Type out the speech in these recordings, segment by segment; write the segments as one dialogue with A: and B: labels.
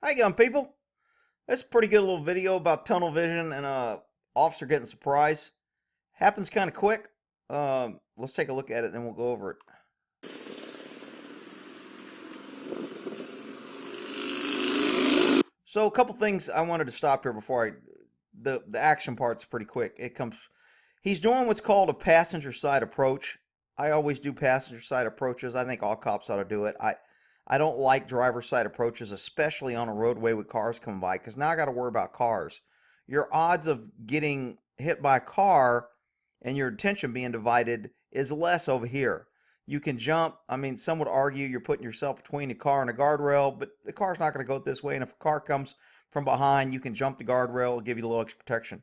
A: How you going, people? That's a pretty good little video about tunnel vision and officer getting surprised. Happens kind of quick. Let's take a look at it, then we'll go over it. So a couple things I wanted to stop here before the action part's pretty quick. He's doing what's called a passenger side approach. I always do passenger side approaches. I think all cops ought to do it. I don't like driver side approaches, especially on a roadway with cars coming by, because now I got to worry about cars. Your odds of getting hit by a car and your attention being divided is less over here. You can jump. I mean, some would argue you're putting yourself between the car and a guardrail, but the car's not going to go this way. And if a car comes from behind, you can jump the guardrail, it'll give you a little extra protection.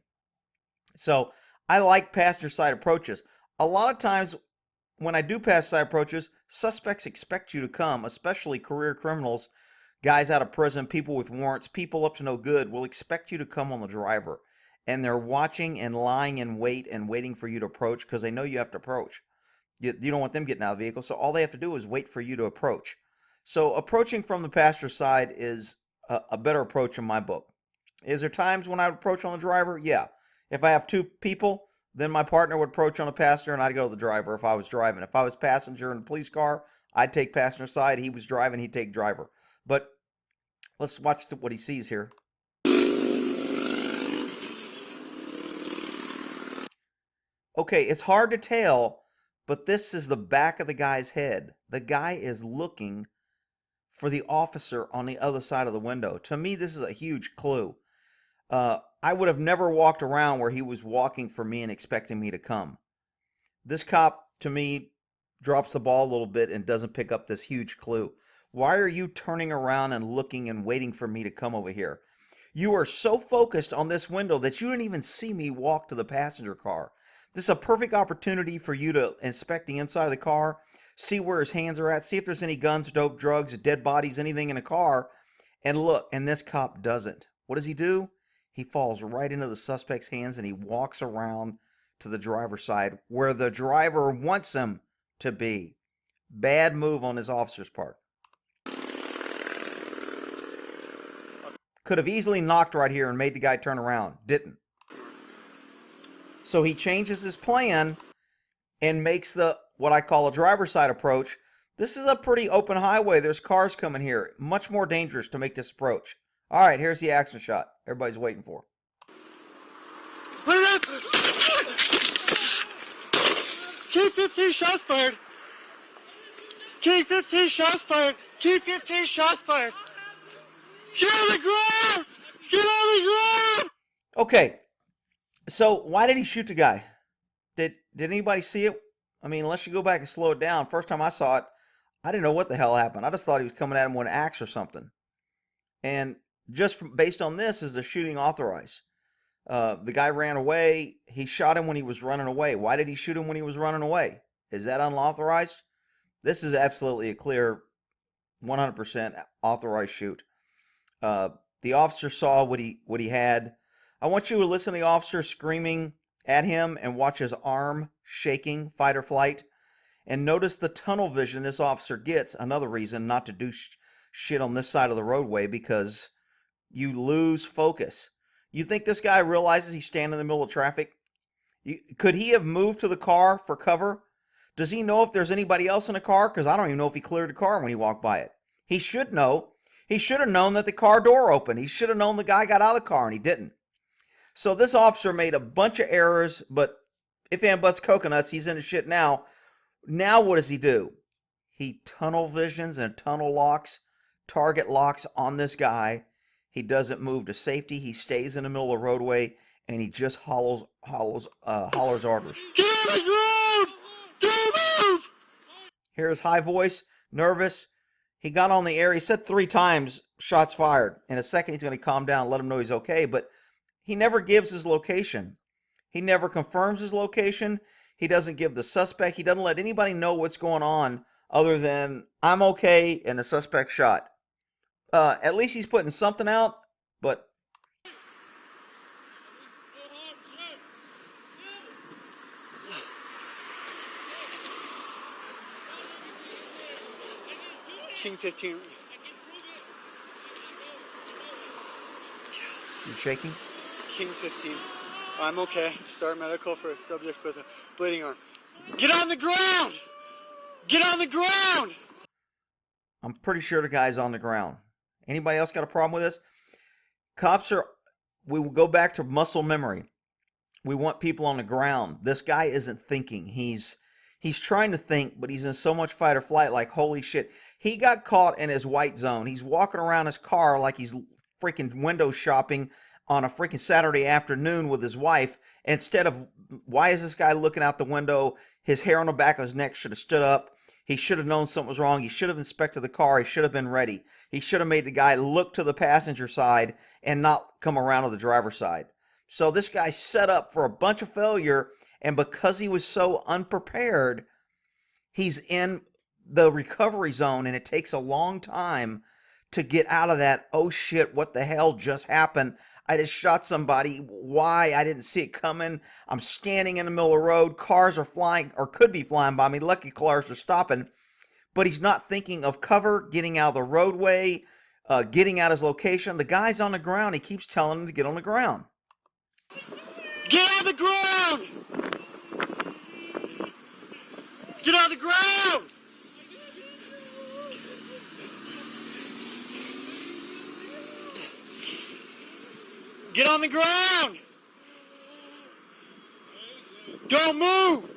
A: So I like passenger side approaches. A lot of times when I do passenger side approaches, suspects expect you to come, especially career criminals, guys out of prison, people with warrants, people up to no good will expect you to come on the driver. And they're watching and lying in wait and waiting for you to approach because they know you have to approach. You don't want them getting out of the vehicle, so all they have to do is wait for you to approach. So approaching from the passenger side is a better approach in my book. Is there times when I would approach on the driver? Yeah. If I have two people, then my partner would approach on the passenger and I'd go to the driver if I was driving. If I was passenger in a police car, I'd take passenger side. He was driving, he'd take driver. But let's watch what he sees here. Okay, it's hard to tell, but this is the back of the guy's head. The guy is looking for the officer on the other side of the window. To me, this is a huge clue. I would have never walked around where he was walking for me and expecting me to come. This cop, to me, drops the ball a little bit and doesn't pick up this huge clue. Why are you turning around and looking and waiting for me to come over here? You are so focused on this window that you didn't even see me walk to the passenger car. This is a perfect opportunity for you to inspect the inside of the car, see where his hands are at, see if there's any guns, dope, drugs, dead bodies, anything in the car, and look. And this cop doesn't. What does he do? He falls right into the suspect's hands and he walks around to the driver's side where the driver wants him to be. Bad move on his officer's part. Could have easily knocked right here and made the guy turn around. Didn't. So he changes his plan and makes the what I call a driver's side approach. This is a pretty open highway. There's cars coming here. Much more dangerous to make this approach. All right, here's the action shot. Everybody's waiting for.
B: K-15 shots fired. K-15 shots fired. K-15 shots fired. Get on the ground! Get on the ground!
A: Okay, so why did he shoot the guy? Did anybody see it? I mean, unless you go back and slow it down. First time I saw it, I didn't know what the hell happened. I just thought he was coming at him with an axe or something. And just based on this, is the shooting authorized? The guy ran away. He shot him when he was running away. Why did he shoot him when he was running away? Is that unauthorized? This is absolutely a clear 100% authorized shoot. The officer saw what he had. I want you to listen to the officer screaming at him and watch his arm shaking, fight or flight. And notice the tunnel vision this officer gets. Another reason not to do shit on this side of the roadway, because you lose focus. You think this guy realizes he's standing in the middle of traffic? Could he have moved to the car for cover? Does he know if there's anybody else in the car? Because I don't even know if he cleared the car when he walked by it. He should know. He should have known that the car door opened. He should have known the guy got out of the car, and he didn't. So this officer made a bunch of errors, but if and buts coconuts, he's in the shit now. Now what does he do? He tunnel visions and tunnel locks, target locks on this guy. He doesn't move to safety. He stays in the middle of the roadway, and he just hollers orders.
B: Get on the ground! Don't move!
A: Here's high voice, nervous. He got on the air. He said 3 times, shots fired. In a second, he's going to calm down, let him know he's okay. But he never gives his location. He never confirms his location. He doesn't give the suspect. He doesn't let anybody know what's going on other than, I'm okay, and the suspect shot. At least he's putting something out, but
B: King 15.
A: You shaking?
B: King 15. I'm okay. Start medical for a subject with a bleeding arm. Get on the ground! Get on the ground!
A: I'm pretty sure the guy's on the ground. Anybody else got a problem with this? Cops are, we will go back to muscle memory. We want people on the ground. This guy isn't thinking. He's trying to think, but he's in so much fight or flight, like, holy shit. He got caught in his white zone. He's walking around his car like he's freaking window shopping on a freaking Saturday afternoon with his wife. Instead of, why is this guy looking out the window? His hair on the back of his neck should have stood up. He should have known something was wrong. He should have inspected the car. He should have been ready. He should have made the guy look to the passenger side and not come around to the driver's side. So this guy set up for a bunch of failure, and because he was so unprepared, he's in the recovery zone, and it takes a long time to get out of that. Oh shit, what the hell just happened? I just shot somebody. Why? I didn't see it coming. I'm standing in the middle of the road. Cars are flying, or could be flying by me. Lucky cars are stopping. But he's not thinking of cover, getting out of the roadway, getting out his location. The guy's on the ground. He keeps telling him to get on the ground.
B: Get on the ground! Get on the ground! Get on the ground! Don't move!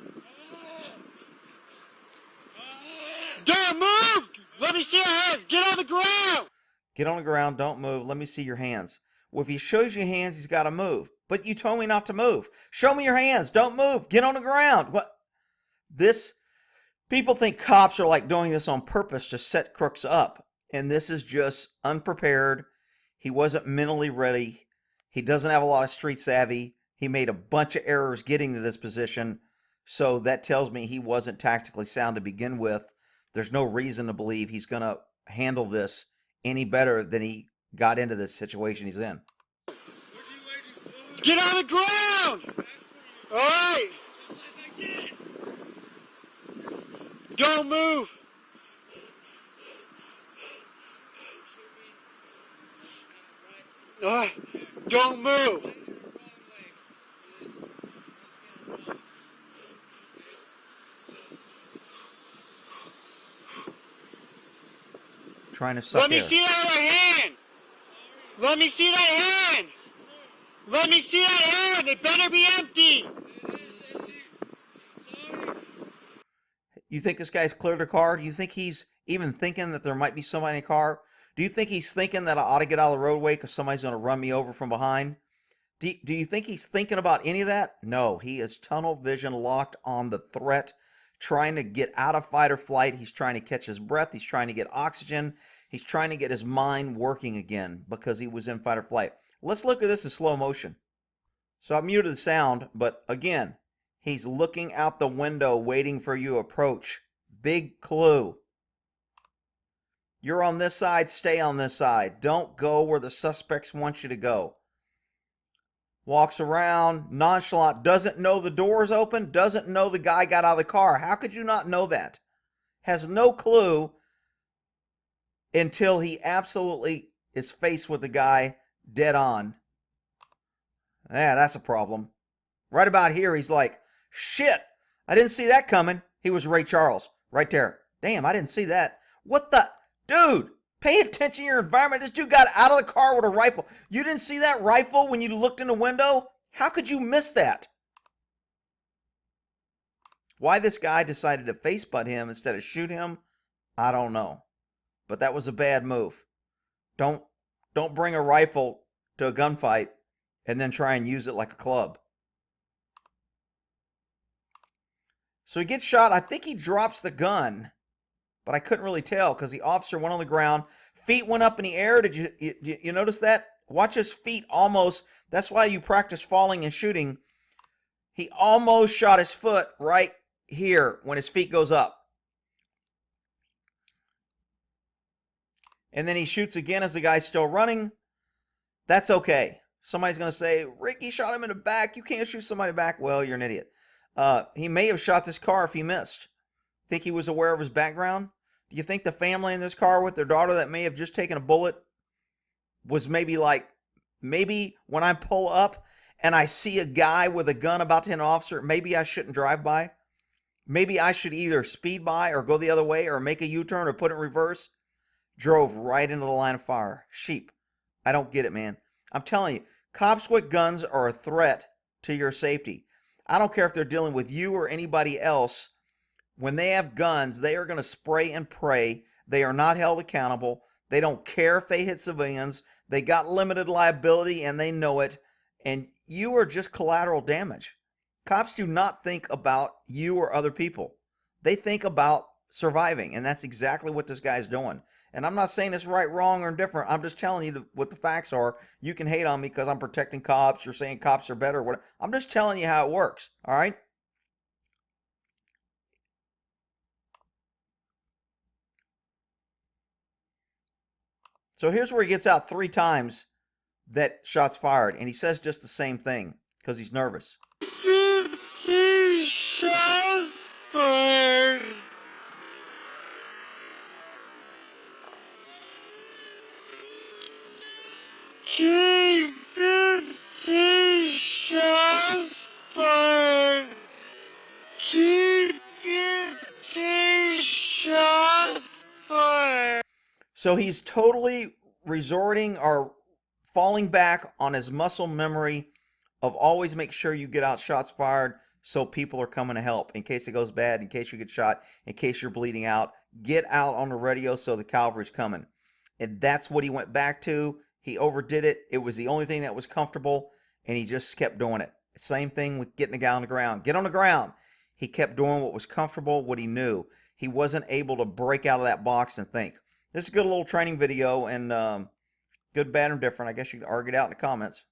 B: Don't move! Let me see your hands! Get on the ground!
A: Get on the ground, don't move, let me see your hands. Well, if he shows you hands, he's got to move. But you told me not to move. Show me your hands, don't move, get on the ground. What? This, people think cops are like doing this on purpose to set crooks up. And this is just unprepared. He wasn't mentally ready. He doesn't have a lot of street savvy. He made a bunch of errors getting to this position. So that tells me he wasn't tactically sound to begin with. There's no reason to believe he's going to handle this any better than he got into this situation he's in.
B: Get on the ground! All right! Don't move! Don't move!
A: Trying to suck
B: Let me
A: air.
B: see that other hand! Let me see that hand! Let me see that hand! It better be empty!
A: You think this guy's cleared a car? Do you think he's even thinking that there might be somebody in a car? Do you think he's thinking that I ought to get out of the roadway because somebody's going to run me over from behind? Do you think he's thinking about any of that? No, he is tunnel vision locked on the threat, trying to get out of fight or flight. He's trying to catch his breath. He's trying to get oxygen. He's trying to get his mind working again because he was in fight or flight. Let's look at this in slow motion. So I muted the sound, but again, he's looking out the window waiting for you to approach. Big clue. You're on this side, stay on this side. Don't go where the suspects want you to go. Walks around, nonchalant, doesn't know the door is open, doesn't know the guy got out of the car. How could you not know that? Has no clue until he absolutely is faced with the guy dead on. Yeah, that's a problem. Right about here, he's like, shit, I didn't see that coming. He was Ray Charles, right there. Damn, I didn't see that. What the? Dude, pay attention to your environment. This dude got out of the car with a rifle. You didn't see that rifle when you looked in the window? How could you miss that? Why this guy decided to face butt him instead of shoot him, I don't know. But that was a bad move. Don't bring a rifle to a gunfight and then try and use it like a club. So he gets shot. I think he drops the gun, but I couldn't really tell because the officer went on the ground. Feet went up in the air. Did you notice that? Watch his feet almost. That's why you practice falling and shooting. He almost shot his foot right here when his feet goes up. And then he shoots again as the guy's still running. That's okay. Somebody's going to say, Ricky shot him in the back. You can't shoot somebody back. Well, you're an idiot. He may have shot this car if he missed. Think he was aware of his background? Do you think the family in this car with their daughter that may have just taken a bullet was maybe like, Maybe when I pull up and I see a guy with a gun about to hit an officer, maybe I shouldn't drive by. Maybe I should either speed by or go the other way or make a U-turn or put it in reverse. Drove right into the line of fire. Sheep. I don't get it, man. I'm telling you, cops with guns are a threat to your safety. I don't care if they're dealing with you or anybody else. When they have guns, they are going to spray and pray. They are not held accountable. They don't care if they hit civilians. They got limited liability and they know it. And you are just collateral damage. Cops do not think about you or other people. They think about surviving. And that's exactly what this guy's doing. And I'm not saying it's right, wrong, or indifferent. I'm just telling you what the facts are. You can hate on me because I'm protecting cops. You're saying cops are better. Whatever. I'm just telling you how it works. All right? So here's where he gets out 3 times that shots fired, and he says just the same thing because he's nervous.
B: Shots fired. Keep 50 shots fired. Keep 50 shots fired.
A: So he's totally resorting or falling back on his muscle memory of always make sure you get out shots fired so people are coming to help in case it goes bad, in case you get shot, in case you're bleeding out. Get out on the radio so the cavalry's coming. And that's what he went back to. He overdid it. It was the only thing that was comfortable, and he just kept doing it. Same thing with getting the guy on the ground. Get on the ground. He kept doing what was comfortable, what he knew. He wasn't able to break out of that box and think. This is a good little training video, and good, bad, or different. I guess you can argue it out in the comments.